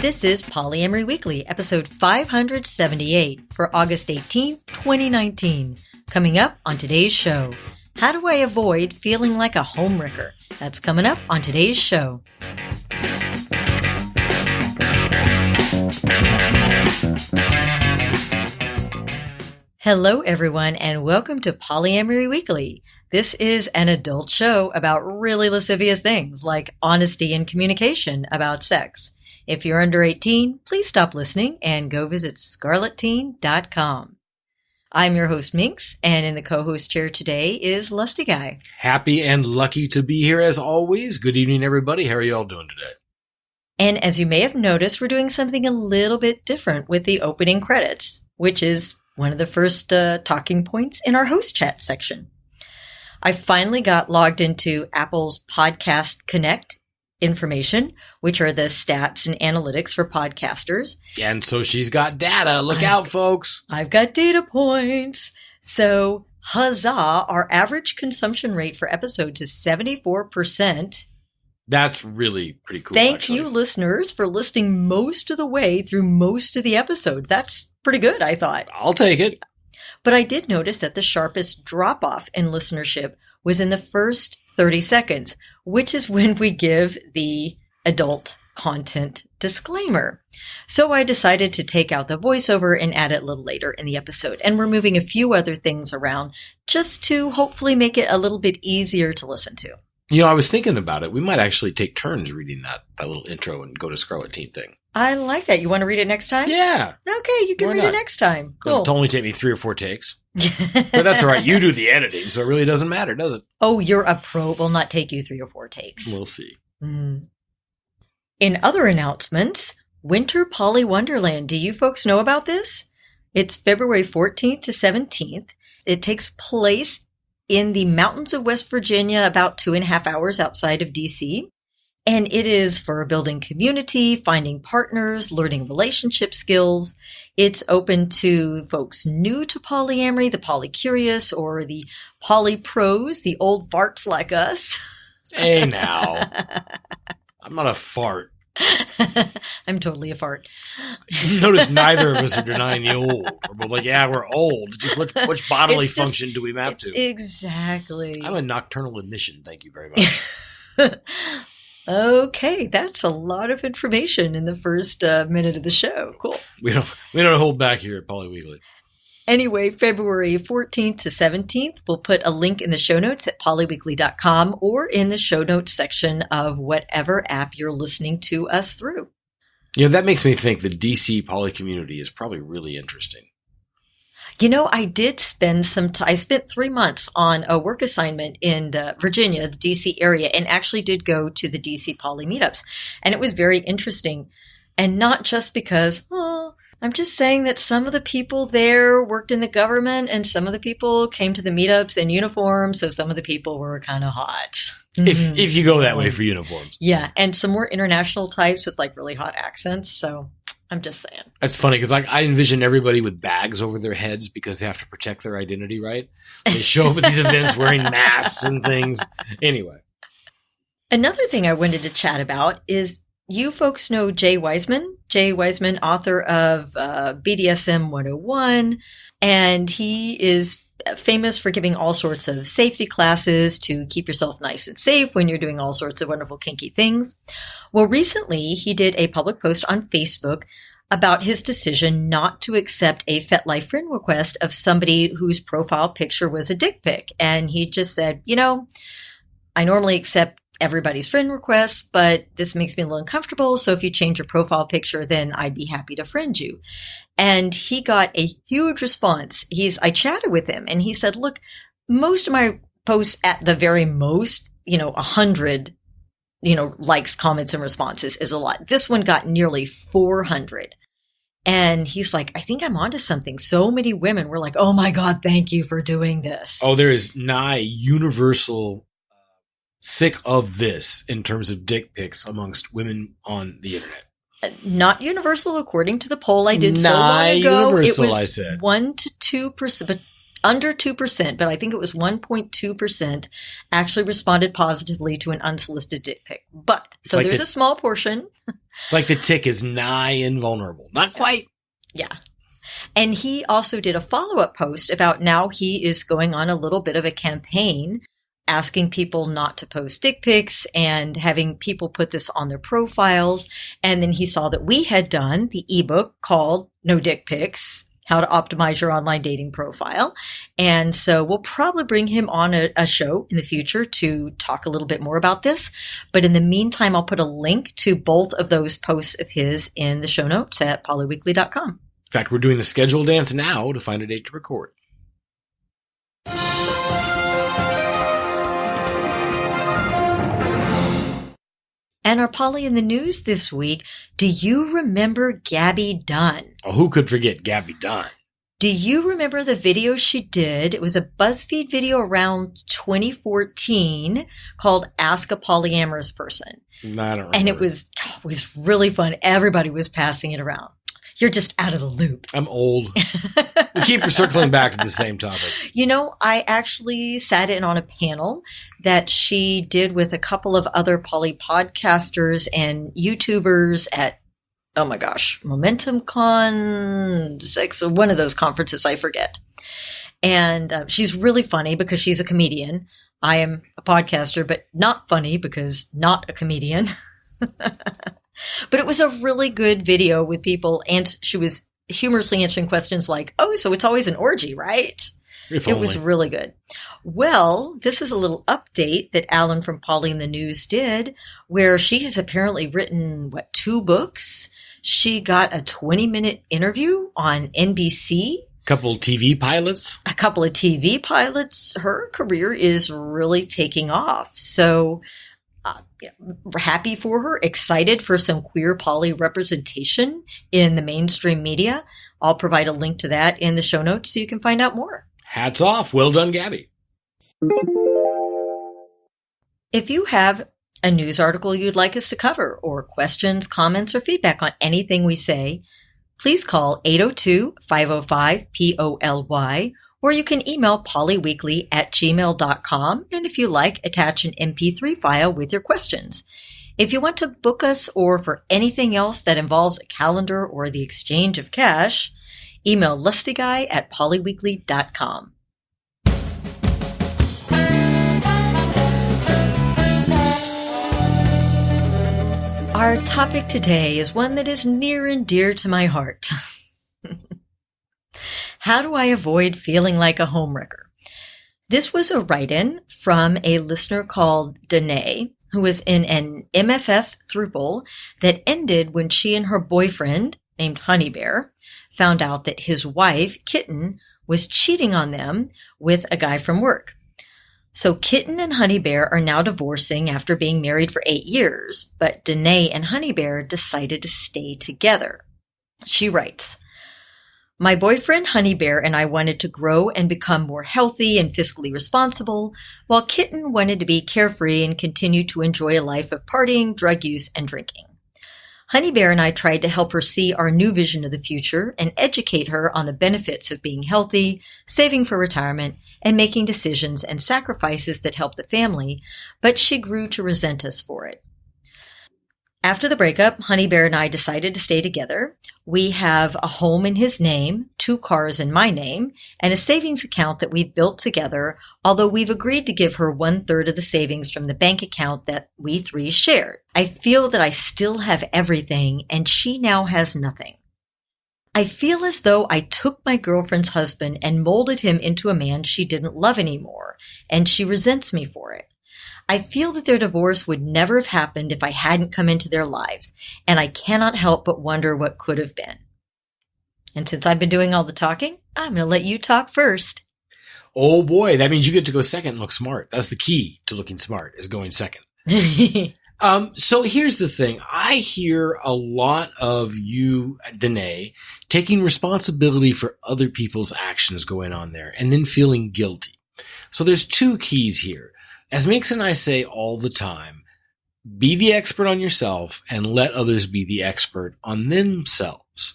This is Polyamory Weekly, episode 578 for August 18th, 2019. Coming up on today's show, how do I avoid feeling like a homewrecker? That's coming up on today's show. Hello, everyone, and welcome to Polyamory Weekly. This is an adult show about really lascivious things like honesty and communication about sex. If you're under 18, please stop listening and go visit scarletteen.com. I'm your host, Minx, and in the co-host chair today is Lusty Guy. Happy and lucky to be here as always. Good evening, everybody. How are you all doing today? And as you may have noticed, we're doing something a little bit different with the opening credits, which is one of the first talking points in our host chat section. I finally got logged into Apple's Podcast Connect information, which are the stats and analytics for podcasters. And so she's got data. Look out, folks. I've got data points. So, huzzah, our average consumption rate for episodes is 74%. That's really pretty cool. Thank you, listeners, for listening most of the way through most of the episodes. That's pretty good, I thought. I'll take it. But I did notice that the sharpest drop-off in listenership was in the first 30 seconds, which is when we give the adult content disclaimer. So I decided to take out the voiceover and add it a little later in the episode. And we're moving a few other things around just to hopefully make it a little bit easier to listen to. You know, I was thinking about it. We might actually take turns reading that little intro and go to Scarlet Teen thing. I like that. You want to read it next time? Yeah. Okay, you can read it next time. Cool. It'll only take me 3 or 4 takes. But that's all right. You do the editing, so it really doesn't matter, does it? Oh, you're a pro. It will not take you 3 or 4 takes. We'll see. In other announcements, Winter Poly Wonderland. Do you folks know about this? It's February 14th to 17th. It takes place in the mountains of West Virginia, about 2.5 hours outside of D.C., and it is for building community, finding partners, learning relationship skills. It's open to folks new to polyamory, the polycurious, or the polypros, the old farts like us. Hey, now. I'm not a fart. I'm totally a fart. You notice neither of us are denying the old. We're both like, yeah, we're old. Just which bodily function do we map to? Exactly. I'm a nocturnal emission. Thank you very much. Okay, that's a lot of information in the first minute of the show. Cool. We don't hold back here at Poly Weekly. Anyway, February 14th to 17th, we'll put a link in the show notes at polyweekly.com or in the show notes section of whatever app you're listening to us through. You know, that makes me think the DC poly community is probably really interesting. You know, I did spend I spent 3 months on a work assignment in Virginia, the DC area, and actually did go to the DC poly meetups. And it was very interesting. And not just because, I'm just saying that some of the people there worked in the government and some of the people came to the meetups in uniform. So some of the people were kind of hot. If you go that way for uniforms. Yeah. And some more international types with like really hot accents. So I'm just saying. That's funny because I envision everybody with bags over their heads because they have to protect their identity, right? They show up at these events wearing masks and things. Anyway. Another thing I wanted to chat about is you folks know Jay Wiseman. Jay Wiseman, author of BDSM 101. And he is famous for giving all sorts of safety classes to keep yourself nice and safe when you're doing all sorts of wonderful kinky things. Well, recently he did a public post on Facebook about his decision not to accept a FetLife friend request of somebody whose profile picture was a dick pic. And he just said, you know, I normally accept everybody's friend requests, but this makes me a little uncomfortable. So if you change your profile picture, then I'd be happy to friend you. And he got a huge response. I chatted with him and he said, look, most of my posts at the very most, 100, likes, comments, and responses is a lot. This one got nearly 400. And he's like, I think I'm onto something. So many women were like, oh my God, thank you for doing this. Oh, there is nigh universal sick of this in terms of dick pics amongst women on the internet. Not universal, according to the poll I did so long ago. Universal, it was I said. 1% to 2%, but under 2%, but I think it was 1.2% actually responded positively to an unsolicited dick pic. But, so like there's a small portion. It's like the tick is nigh invulnerable. Not quite. Yeah. And he also did a follow-up post about now he is going on a little bit of a campaign asking people not to post dick pics and having people put this on their profiles. And then he saw that we had done the ebook called No Dick Pics, How to Optimize Your Online Dating Profile. And so we'll probably bring him on a show in the future to talk a little bit more about this. But in the meantime, I'll put a link to both of those posts of his in the show notes at polyweekly.com. In fact, we're doing the schedule dance now to find a date to record. And our Polly in the news this week, do you remember Gaby Dunn? Oh, who could forget Gaby Dunn? Do you remember the video she did? It was a BuzzFeed video around 2014 called Ask a Polyamorous Person. I don't remember. And it was really fun. Everybody was passing it around. You're just out of the loop. I'm old. We keep circling back to the same topic. You know, I actually sat in on a panel that she did with a couple of other poly podcasters and YouTubers at, oh my gosh, Momentum Con, one of those conferences, I forget. And she's really funny because she's a comedian. I am a podcaster, but not funny because not a comedian. But it was a really good video with people, and she was humorously answering questions like, oh, so it's always an orgy, right? It was really good. Well, this is a little update that Alan from Polly in the News did, where she has apparently written, 2 books? She got a 20-minute interview on NBC. A couple of TV pilots. Her career is really taking off. So happy for her, excited for some queer poly representation in the mainstream media. I'll provide a link to that in the show notes so you can find out more. Hats off. Well done, Gaby. If you have a news article you'd like us to cover, or questions, comments, or feedback on anything we say, please call 802-505-POLY, or you can email polyweekly@gmail.com, and if you like, attach an MP3 file with your questions. If you want to book us or for anything else that involves a calendar or the exchange of cash, email lustyguy@polyweekly.com. Our topic today is one that is near and dear to my heart. How do I avoid feeling like a homewrecker? This was a write-in from a listener called Danae, who was in an MFF throuple that ended when she and her boyfriend, named Honey Bear, found out that his wife, Kitten, was cheating on them with a guy from work. So Kitten and Honey Bear are now divorcing after being married for 8 years, but Danae and Honey Bear decided to stay together. She writes, my boyfriend Honey Bear and I wanted to grow and become more healthy and fiscally responsible, while Kitten wanted to be carefree and continue to enjoy a life of partying, drug use, and drinking. Honey Bear and I tried to help her see our new vision of the future and educate her on the benefits of being healthy, saving for retirement, and making decisions and sacrifices that help the family, but she grew to resent us for it. After the breakup, Honey Bear and I decided to stay together. We have a home in his name, 2 cars in my name, and a savings account that we've built together, although we've agreed to give her 1/3 of the savings from the bank account that we 3 shared. I feel that I still have everything, and she now has nothing. I feel as though I took my girlfriend's husband and molded him into a man she didn't love anymore, and she resents me for it. I feel that their divorce would never have happened if I hadn't come into their lives, and I cannot help but wonder what could have been. And since I've been doing all the talking, I'm going to let you talk first. Oh boy, that means you get to go second and look smart. That's the key to looking smart, is going second. So here's the thing. I hear a lot of you, Danae, taking responsibility for other people's actions going on there and then feeling guilty. So there's 2 keys here. As Mix and I say all the time, be the expert on yourself and let others be the expert on themselves.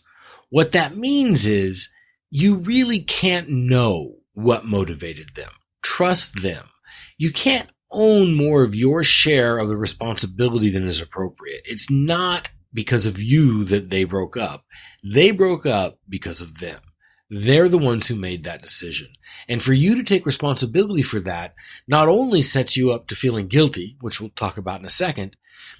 What that means is you really can't know what motivated them. Trust them. You can't own more of your share of the responsibility than is appropriate. It's not because of you that they broke up. They broke up because of them. They're the ones who made that decision. And for you to take responsibility for that not only sets you up to feeling guilty, which we'll talk about in a second,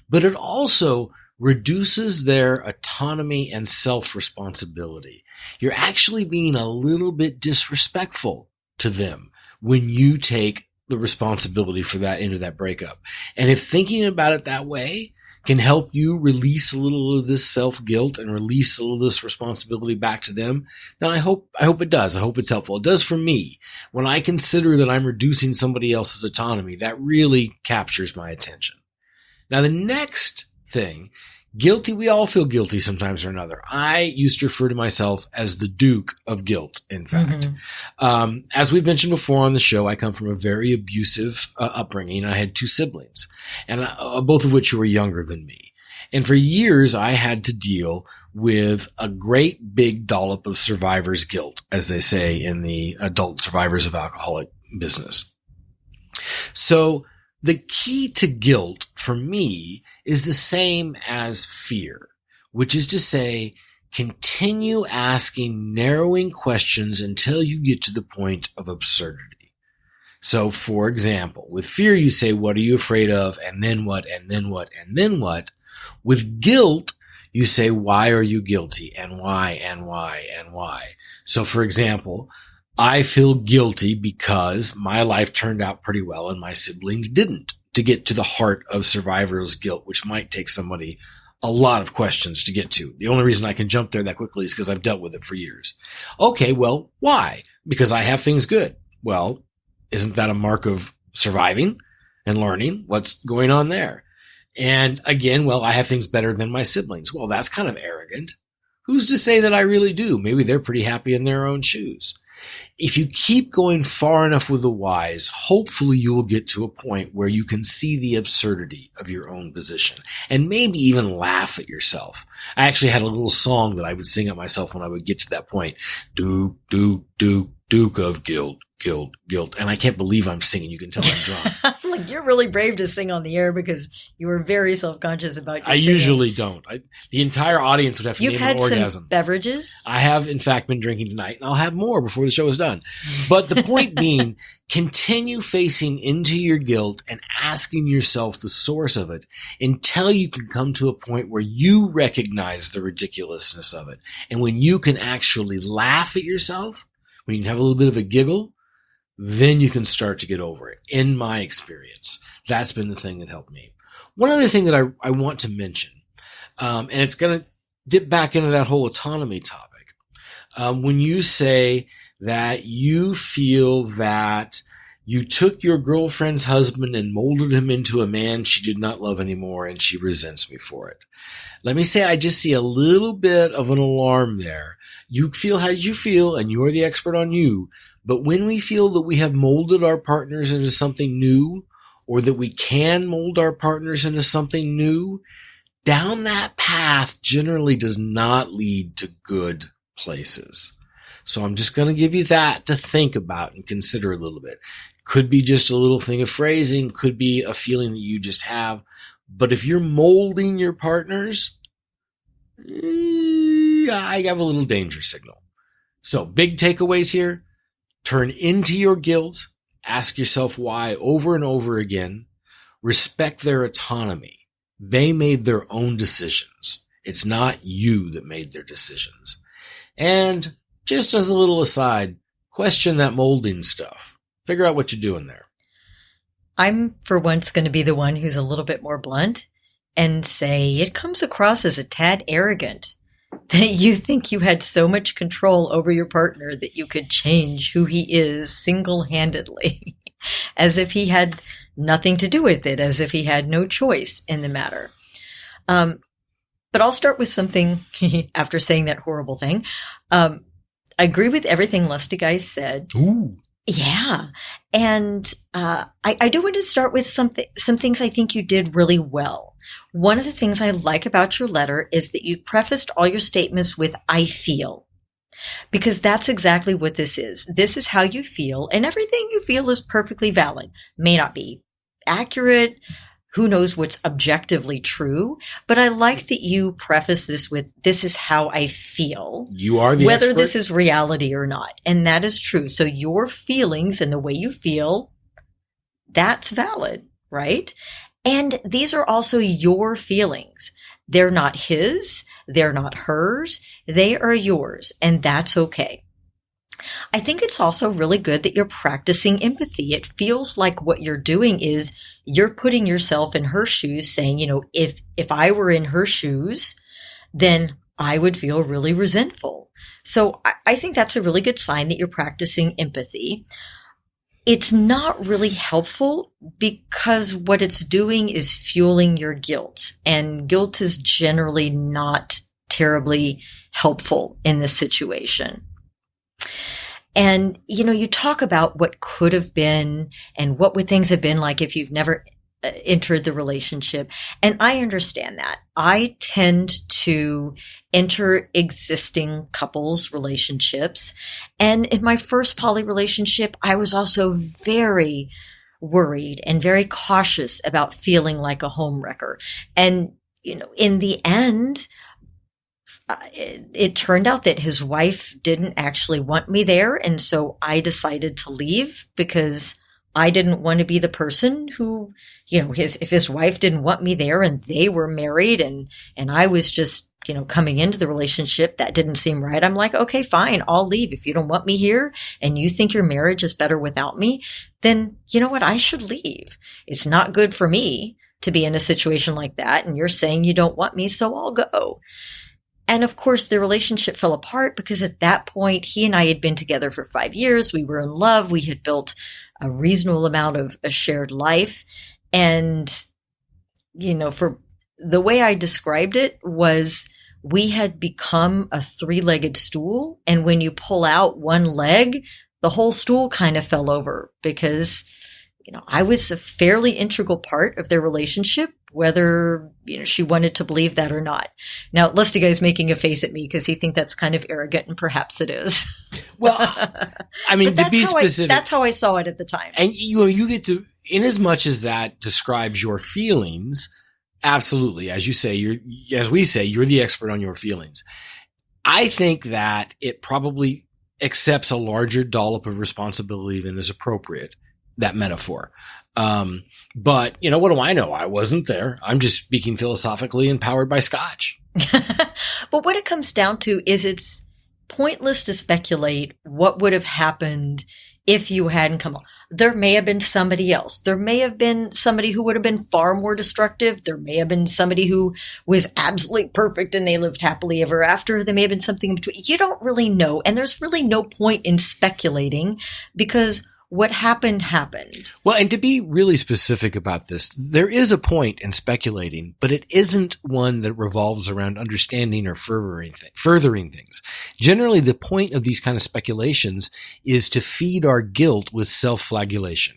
but it also reduces their autonomy and self-responsibility. You're actually being a little bit disrespectful to them when you take the responsibility for that into that breakup. And if thinking about it that way can help you release a little of this self-guilt and release a little of this responsibility back to them, then I hope it does. I hope it's helpful. It does for me. When I consider that I'm reducing somebody else's autonomy, that really captures my attention. Now, the next thing, guilty, we all feel guilty sometimes or another. I used to refer to myself as the Duke of Guilt, in fact. As we've mentioned before on the show, I come from a very abusive upbringing. I had 2 siblings, and both of which were younger than me. And for years, I had to deal with a great big dollop of survivor's guilt, as they say in the adult survivors of alcoholic business. So the key to guilt for me is the same as fear, which is to say, continue asking narrowing questions until you get to the point of absurdity. So, for example, with fear, you say, what are you afraid of? And then what? And then what? And then what? With guilt, you say, why are you guilty? And why? And why? And why? So, for example, I feel guilty because my life turned out pretty well and my siblings didn't, to get to the heart of survivor's guilt, which might take somebody a lot of questions to get to. The only reason I can jump there that quickly is because I've dealt with it for years. Okay, well, why? Because I have things good. Well, isn't that a mark of surviving and learning what's going on there? And again, well, I have things better than my siblings. Well, that's kind of arrogant. Who's to say that I really do? Maybe they're pretty happy in their own shoes. If you keep going far enough with the whys, hopefully you will get to a point where you can see the absurdity of your own position and maybe even laugh at yourself. I actually had a little song that I would sing at myself when I would get to that point. Duke, Duke, Duke, Duke of Guilt, Guilt, Guilt. And I can't believe I'm singing. You can tell I'm drunk. I'm like, you're really brave to sing on the air because you were very self-conscious about your I singing. usually don't. The entire audience would have to You've name had an orgasm. some beverages? I have, in fact, been drinking tonight, and I'll have more before the show is done. But the point being, continue facing into your guilt and asking yourself the source of it until you can come to a point where you recognize the ridiculousness of it. And when you can actually laugh at yourself, when you can have a little bit of a giggle, then you can start to get over it. In my experience, that's been the thing that helped me. One other thing that I want to mention, and it's going to dip back into that whole autonomy topic. When you say that you feel that you took your girlfriend's husband and molded him into a man she did not love anymore and she resents me for it. Let me say I just see a little bit of an alarm there. You feel as you feel, and you're the expert on you. But when we feel that we have molded our partners into something new, or that we can mold our partners into something new, down that path generally does not lead to good places. So I'm just going to give you that to think about and consider a little bit. Could be just a little thing of phrasing, could be a feeling that you just have. But if you're molding your partners, I have a little danger signal. So big takeaways here. Turn into your guilt. Ask yourself why over and over again. Respect their autonomy. They made their own decisions. It's not you that made their decisions. And just as a little aside, question that molding stuff. Figure out what you're doing there. I'm, for once, going to be the one who's a little bit more blunt and say it comes across as a tad arrogant that you think you had so much control over your partner that you could change who he is single-handedly, as if he had nothing to do with it, as if he had no choice in the matter. But I'll start with something after saying that horrible thing. I agree with everything Lustig Guy said. Ooh. Yeah. And I do want to start with some things I think you did really well. One of the things I like about your letter is that you prefaced all your statements with, I feel. Because that's exactly what this is. This is how you feel, and everything you feel is perfectly valid. May not be accurate. Who knows what's objectively true? But I like that you preface this with, this is how I feel. You are the whether expert. This is reality or not. And that is true. So your feelings and the way you feel, that's valid, right? And these are also your feelings. They're not his. They're not hers. They are yours. And that's okay. I think it's also really good that you're practicing empathy. It feels like what you're doing is you're putting yourself in her shoes, saying, if I were in her shoes, then I would feel really resentful. So I think that's a really good sign that you're practicing empathy. It's not really helpful because what it's doing is fueling your guilt, and guilt is generally not terribly helpful in this situation. And, you talk about what could have been and what would things have been like if you've never entered the relationship. And I understand that. I tend to enter existing couples' relationships. And in my first poly relationship, I was also very worried and very cautious about feeling like a homewrecker. And, in the end, it turned out that his wife didn't actually want me there. And so I decided to leave because I didn't want to be the person who, if his wife didn't want me there and they were married and I was just, coming into the relationship, that didn't seem right. I'm like, okay, fine, I'll leave. If you don't want me here and you think your marriage is better without me, then you know what? I should leave. It's not good for me to be in a situation like that. And you're saying you don't want me, so I'll go. And of course, the relationship fell apart because at that point, he and I had been together for 5 years. We were in love. We had built a reasonable amount of a shared life. And, for the way I described it was we had become a 3-legged stool. And when you pull out one leg, the whole stool kind of fell over because, I was a fairly integral part of their relationship, whether, she wanted to believe that or not. Now, Lusty Guy's making a face at me because he thinks that's kind of arrogant, and perhaps it is. Well, I mean, to be specific. That's how I saw it at the time. And you get to, in as much as that describes your feelings, absolutely. As you say, as we say, you're the expert on your feelings. I think that it probably accepts a larger dollop of responsibility than is appropriate. That metaphor. But, what do I know? I wasn't there. I'm just speaking philosophically and powered by Scotch. But what it comes down to is it's pointless to speculate what would have happened if you hadn't come on. There may have been somebody else. There may have been somebody who would have been far more destructive. There may have been somebody who was absolutely perfect and they lived happily ever after. There may have been something in between. You don't really know. And there's really no point in speculating because what happened. Well, and to be really specific about this, there is a point in speculating, but it isn't one that revolves around understanding or furthering things. Generally, the point of these kind of speculations is to feed our guilt with self-flagellation,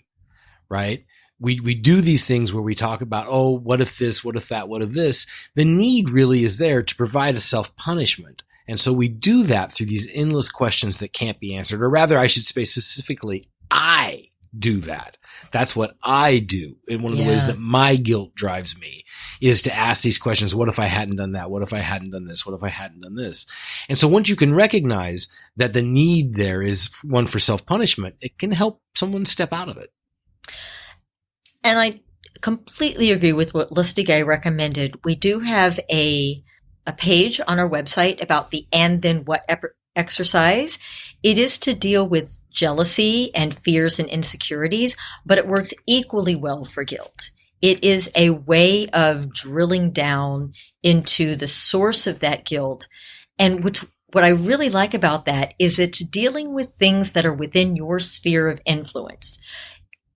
right? We do these things where we talk about, oh, what if this, what if that, what if this? The need really is there to provide a self-punishment. And so we do that through these endless questions that can't be answered, or rather, I should say specifically, I do that. That's what I do. And one of the ways that my guilt drives me is to ask these questions. What if I hadn't done that? What if I hadn't done this? What if I hadn't done this? And so once you can recognize that the need there is one for self-punishment, it can help someone step out of it. And I completely agree with what Lusty Guy recommended. We do have a page on our website about the and then what exercise. It is to deal with jealousy and fears and insecurities, but it works equally well for guilt. It is a way of drilling down into the source of that guilt. And what I really like about that is it's dealing with things that are within your sphere of influence.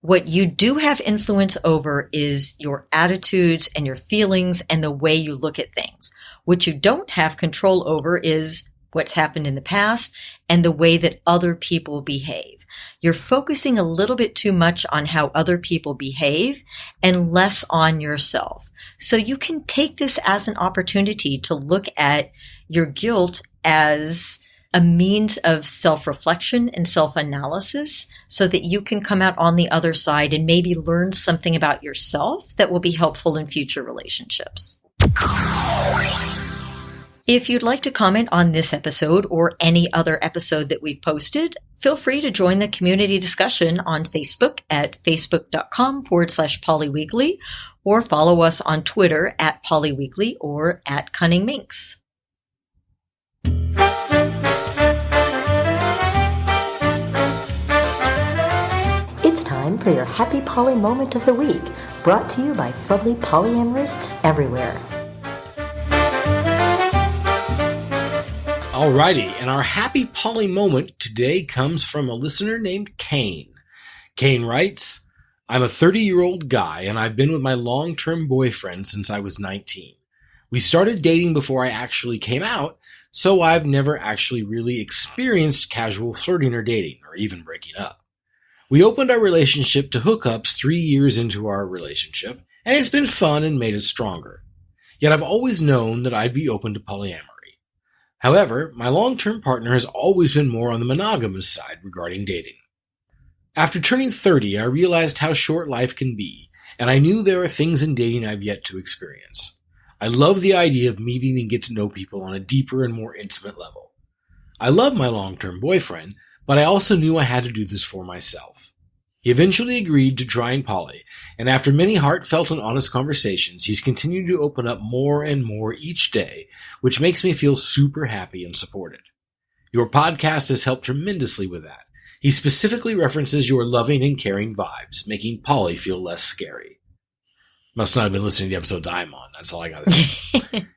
What you do have influence over is your attitudes and your feelings and the way you look at things. What you don't have control over is what's happened in the past and the way that other people behave. You're focusing a little bit too much on how other people behave and less on yourself. So you can take this as an opportunity to look at your guilt as a means of self-reflection and self-analysis so that you can come out on the other side and maybe learn something about yourself that will be helpful in future relationships. If you'd like to comment on this episode or any other episode that we've posted, feel free to join the community discussion on Facebook at facebook.com/polyweekly or follow us on Twitter at polyweekly or at cunningminx. It's time for your Happy Poly Moment of the Week, brought to you by friendly polyamorists everywhere. Alrighty, and our Happy Poly Moment today comes from a listener named Kane. Kane writes, I'm a 30-year-old guy, and I've been with my long-term boyfriend since I was 19. We started dating before I actually came out, so I've never actually really experienced casual flirting or dating, or even breaking up. We opened our relationship to hookups 3 years into our relationship, and it's been fun and made us stronger. Yet I've always known that I'd be open to polyamory. However, my long-term partner has always been more on the monogamous side regarding dating. After turning 30, I realized how short life can be, and I knew there are things in dating I've yet to experience. I love the idea of meeting and get to know people on a deeper and more intimate level. I love my long-term boyfriend, but I also knew I had to do this for myself. He eventually agreed to trying poly, and after many heartfelt and honest conversations, he's continued to open up more and more each day, which makes me feel super happy and supported. Your podcast has helped tremendously with that. He specifically references your loving and caring vibes, making poly feel less scary. Must not have been listening to the episodes I'm on. That's all I gotta say.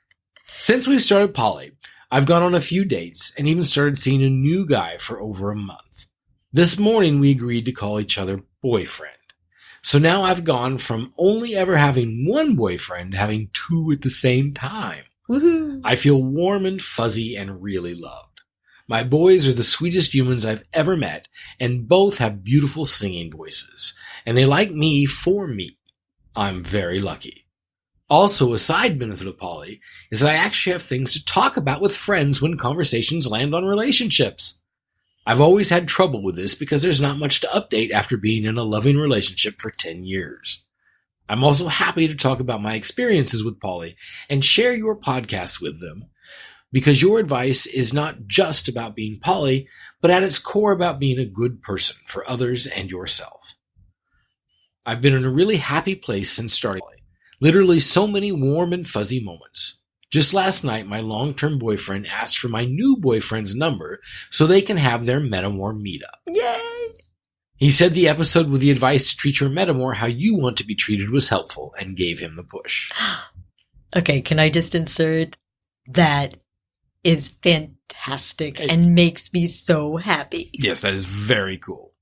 Since we've started poly, I've gone on a few dates and even started seeing a new guy for over a month. This morning, we agreed to call each other boyfriend. So now I've gone from only ever having one boyfriend to having two at the same time. Woohoo! I feel warm and fuzzy and really loved. My boys are the sweetest humans I've ever met, and both have beautiful singing voices. And they like me for me. I'm very lucky. Also, a side benefit of poly is that I actually have things to talk about with friends when conversations land on relationships. I've always had trouble with this because there's not much to update after being in a loving relationship for 10 years. I'm also happy to talk about my experiences with poly and share your podcasts with them because your advice is not just about being poly, but at its core about being a good person for others and yourself. I've been in a really happy place since starting poly. Literally so many warm and fuzzy moments. Just last night, my long-term boyfriend asked for my new boyfriend's number so they can have their metamor meetup. Yay! He said the episode with the advice to treat your metamor how you want to be treated was helpful and gave him the push. Okay, can I just insert that is fantastic and makes me so happy. Yes, that is very cool.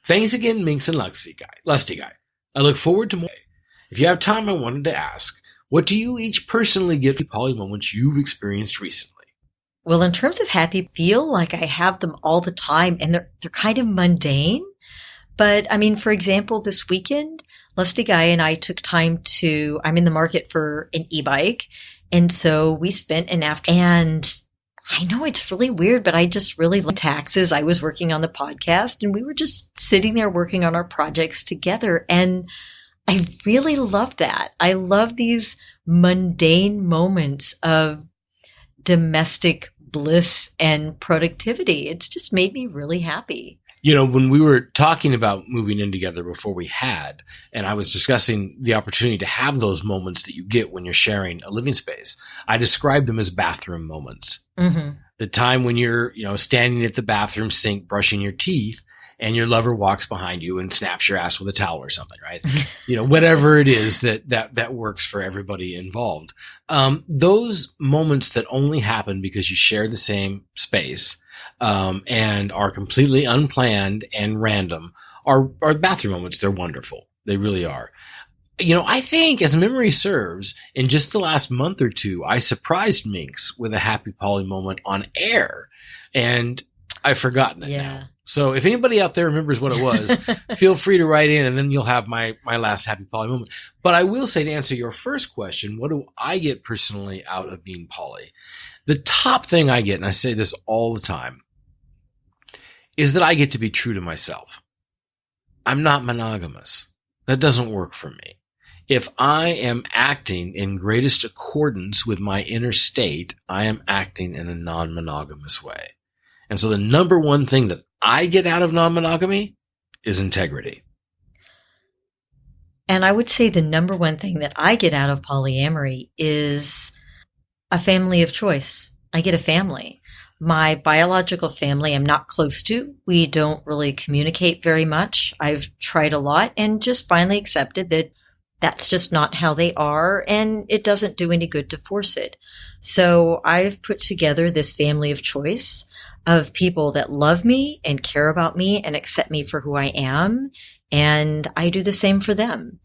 Thanks again, Minx and Lusty Guy. I look forward to more. If you have time, I wanted to ask, what do you each personally get for poly moments you've experienced recently? Well, in terms of happy, I feel like I have them all the time, and they're kind of mundane. But I mean, for example, this weekend, Lusty Guy and I took time I'm in the market for an e-bike. And so we spent an afternoon, and I know it's really weird, but I just really love taxes. I was working on the podcast, and we were just sitting there working on our projects together. And I really love that. I love these mundane moments of domestic bliss and productivity. It's just made me really happy. You know, when we were talking about moving in together before we had, and I was discussing the opportunity to have those moments that you get when you're sharing a living space, I described them as bathroom moments. Mm-hmm. The time when you're, standing at the bathroom sink brushing your teeth, and your lover walks behind you and snaps your ass with a towel or something, right? Whatever it is that works for everybody involved. Those moments that only happen because you share the same space, and are completely unplanned and random are bathroom moments. They're wonderful. They really are. I think as memory serves, in just the last month or two, I surprised Minx with a happy poly moment on air, and I've forgotten it now. So if anybody out there remembers what it was, feel free to write in, and then you'll have my last happy poly moment. But I will say, to answer your first question, what do I get personally out of being poly? The top thing I get, and I say this all the time, is that I get to be true to myself. I'm not monogamous. That doesn't work for me. If I am acting in greatest accordance with my inner state, I am acting in a non-monogamous way. And so the number one thing that I get out of non-monogamy is integrity. And I would say the number one thing that I get out of polyamory is a family of choice. I get a family. My biological family I'm not close to. We don't really communicate very much. I've tried a lot and just finally accepted that that's just not how they are, and it doesn't do any good to force it. So I've put together this family of choice of people that love me and care about me and accept me for who I am, and I do the same for them.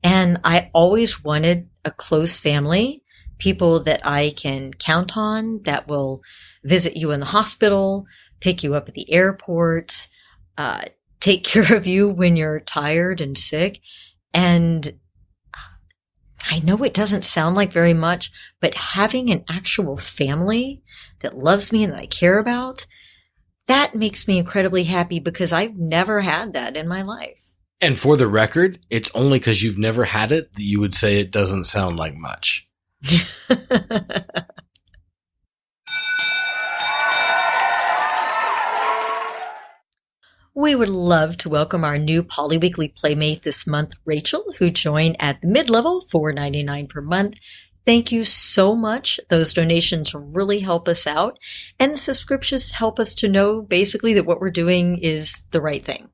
And I always wanted a close family, people that I can count on, that will visit you in the hospital, pick you up at the airport, take care of you when you're tired and sick. And I know it doesn't sound like very much, but having an actual family that loves me and that I care about, that makes me incredibly happy because I've never had that in my life. And for the record, it's only because you've never had it that you would say it doesn't sound like much. We would love to welcome our new Polyweekly Playmate this month, Rachel, who joined at the mid-level, $4.99 per month. Thank you so much. Those donations really help us out, and the subscriptions help us to know basically that what we're doing is the right thing.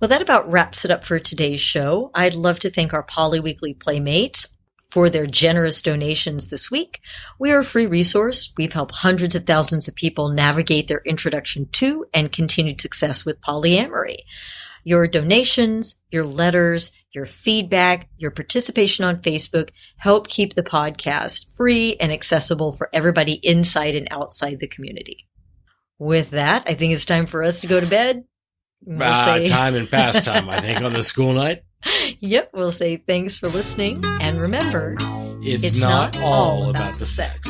Well, that about wraps it up for today's show. I'd love to thank our Polyweekly Playmates for their generous donations this week. We are a free resource. We've helped hundreds of thousands of people navigate their introduction to and continued success with polyamory. Your donations, your letters, your feedback, your participation on Facebook help keep the podcast free and accessible for everybody inside and outside the community. With that, I think it's time for us to go to bed. Time and pastime, I think, on the school night. Yep, we'll say thanks for listening. And remember, it's not all about the sex.